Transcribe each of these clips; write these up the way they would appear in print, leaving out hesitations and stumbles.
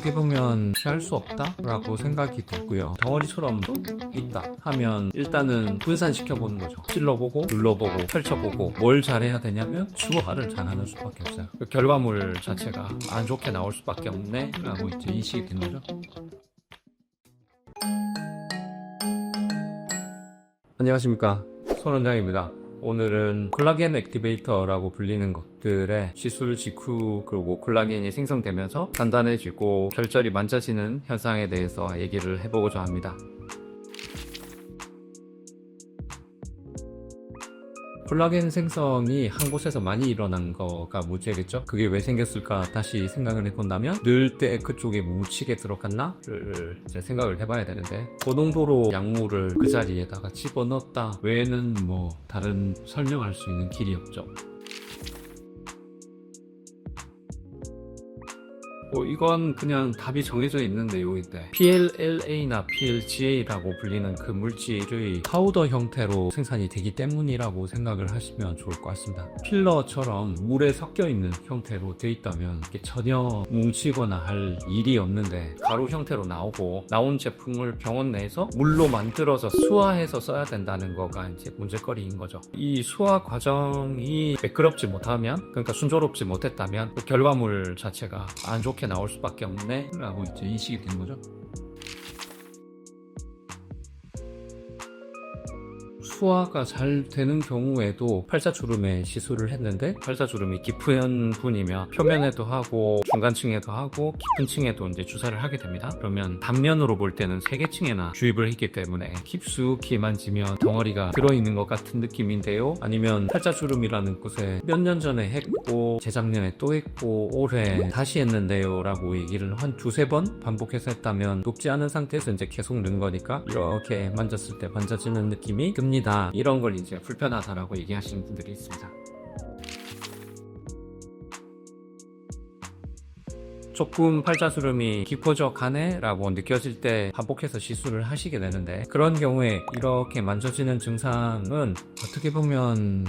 어떻게 보면 피할 수 없다라고 생각이 들고요. 덩어리처럼 또 있다 하면 일단은 분산시켜보는 거죠. 찔러보고 눌러보고 펼쳐보고 뭘 잘해야 되냐면 수화를 잘하는 수밖에 없어요. 그 결과물 자체가 안 좋게 나올 수밖에 없네 라고 이제 인식이 된 거죠. 안녕하십니까, 손원장입니다. 오늘은 콜라겐 액티베이터라고 불리는 것들의 시술 직후 그리고 콜라겐이 생성되면서 단단해지고 결절이 만져지는 현상에 대해서 얘기를 해보고자 합니다. 콜라겐 생성이 한 곳에서 많이 일어난 거가 문제겠죠? 그게 왜 생겼을까 다시 생각을 해본다면 넣을 때 그쪽에 뭉치게 들어갔나를 이제 생각을 해봐야 되는데 고농도로 약물을 그 자리에다가 집어넣었다 외에는 뭐 다른 설명할 수 있는 길이 없죠. 이건 그냥 답이 정해져 있는 내용인데 PLLA나 PLGA라고 불리는 그 물질의 파우더 형태로 생산이 되기 때문이라고 생각을 하시면 좋을 것 같습니다. 필러처럼 물에 섞여 있는 형태로 돼 있다면 이게 전혀 뭉치거나 할 일이 없는데 가루 형태로 나오고 나온 제품을 병원 내에서 물로 만들어서 수화해서 써야 된다는 거가 이제 문제거리인 거죠. 이 수화 과정이 매끄럽지 못하면, 그러니까 순조롭지 못했다면 그 결과물 자체가 안 좋게 나올 수밖에 없네 라고 이제 인식이 된 거죠. 수화가 잘 되는 경우에도 팔자주름에 시술을 했는데 팔자주름이 깊은 분이면 표면에도 하고 중간층에도 하고 깊은 층에도 이제 주사를 하게 됩니다. 그러면 단면으로 볼 때는 3개층에나 주입을 했기 때문에 깊숙이 만지면 덩어리가 들어있는 것 같은 느낌인데요, 아니면 팔자주름이라는 곳에 몇 년 전에 했고 재작년에 또 했고 올해 다시 했는데요 라고 얘기를 한 2-3번 반복해서 했다면 녹지 않은 상태에서 이제 계속 넣은 거니까 이렇게 만졌을 때 만져지는 느낌이 듭니다. 이런 걸 이제 불편하다라고 얘기하시는 분들이 있습니다. 조금 팔자주름이 깊어져 가네 라고 느껴질 때 반복해서 시술을 하시게 되는데, 그런 경우에 이렇게 만져지는 증상은 어떻게 보면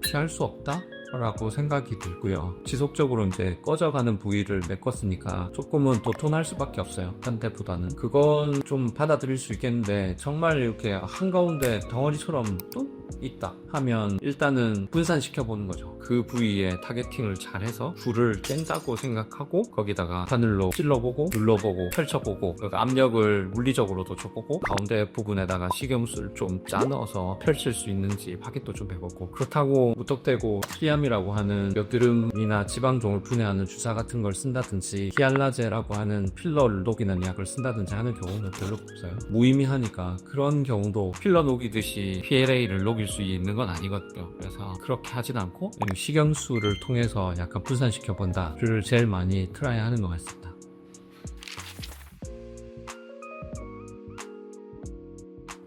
피할 수 없다? 라고 생각이 들고요. 지속적으로 이제 꺼져가는 부위를 메꿨으니까 조금은 도톤할 수밖에 없어요. 딴 때보다는. 그건 좀 받아들일 수 있겠는데 정말 이렇게 한가운데 덩어리처럼 또 있다 하면 일단은 분산시켜 보는 거죠. 그 부위에 타겟팅을 잘해서 불을 깬다고 생각하고 거기다가 바늘로 찔러보고 눌러보고 펼쳐보고 압력을 물리적으로도 줘보고 가운데 부분에다가 식염수를 좀 짜 넣어서 펼칠 수 있는지 확인도 좀 해보고, 그렇다고 무턱대고 트리암이라고 하는 엿드름이나 지방종을 분해하는 주사 같은 걸 쓴다든지 히알라제라고 하는 필러를 녹이는 약을 쓴다든지 하는 경우는 별로 없어요. 무의미하니까. 그런 경우도 필러 녹이듯이 PLA를 녹일 수 있는 건 아니거든요. 그래서 그렇게 하진 않고 식염수를 통해서 약간 분산시켜 본다를 제일 많이 트라이 하는 것 같습니다.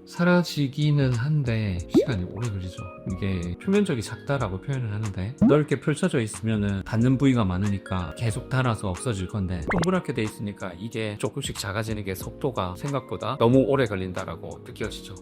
사라지기는 한데 시간이 오래 걸리죠. 이게 표면적이 작다라고 표현을 하는데 넓게 펼쳐져 있으면은 닿는 부위가 많으니까 계속 닳아서 없어질 건데, 동그랗게 돼 있으니까 이게 조금씩 작아지는 게 속도가 생각보다 너무 오래 걸린다라고 느껴지죠.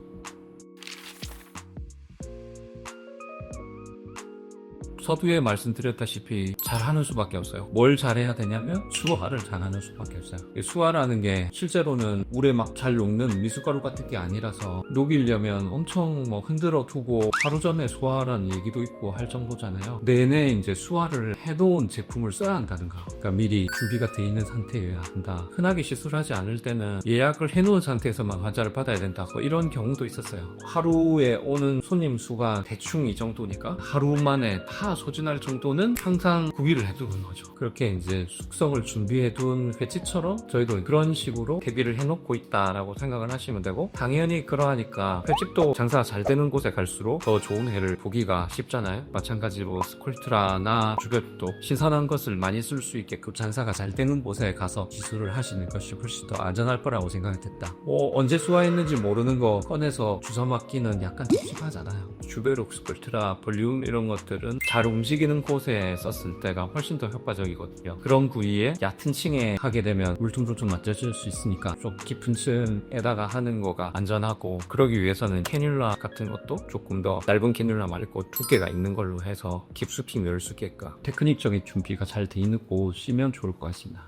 서두에 말씀드렸다시피 잘하는 수밖에 없어요. 뭘 잘해야 되냐면 수화를 잘하는 수밖에 없어요. 수화라는 게 실제로는 물에 막 잘 녹는 미숫가루 같은 게 아니라서 녹이려면 엄청 뭐 흔들어 두고 하루 전에 수화라는 얘기도 있고 할 정도잖아요. 내내 이제 수화를 해놓은 제품을 써야 한다든가, 그러니까 미리 준비가 돼 있는 상태여야 한다. 흔하게 시술하지 않을 때는 예약을 해놓은 상태에서만 환자를 받아야 된다, 이런 경우도 있었어요. 하루에 오는 손님 수가 대충 이 정도니까 하루 만에 다 소진할 정도는 항상 구비를 해두는 거죠. 그렇게 이제 숙성을 준비해둔 횟집처럼 저희도 그런 식으로 대비를 해놓고 있다라고 생각을 하시면 되고, 당연히 그러하니까 횟집도 장사가 잘 되는 곳에 갈수록 더 좋은 회를 보기가 쉽잖아요. 마찬가지로 스콜트라나 주변도 신선한 것을 많이 쓸 수 있게끔 장사가 잘 되는 곳에 가서 기술을 하시는 것이 훨씬 더 안전할 거라고 생각이 됐다. 언제 수화했는지 모르는 거 꺼내서 주워 맞기는 약간 찝찝하잖아요. 주베룩, 스콜트라, 볼륨 이런 것들은 잘 움직이는 곳에 썼을 때가 훨씬 더 효과적이거든요. 그런 부위에 얕은 층에 하게 되면 울퉁불퉁 맞춰질 수 있으니까 좀 깊은 층에다가 하는 거가 안전하고, 그러기 위해서는 캐뉼라 같은 것도 조금 더 넓은 캐뉼라 말고 두께가 있는 걸로 해서 깊숙이 넣을 수 있게끔 테크닉적인 준비가 잘 돼 있는 곳이면 좋을 것 같습니다.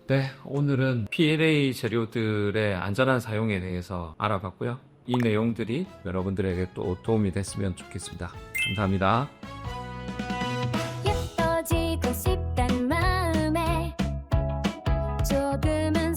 네, 오늘은 PLA 재료들의 안전한 사용에 대해서 알아봤고요. 이 내용들이 여러분들에게 또 도움이 됐으면 좋겠습니다. 감사합니다. 예뻐지고 싶단 마음에 조금은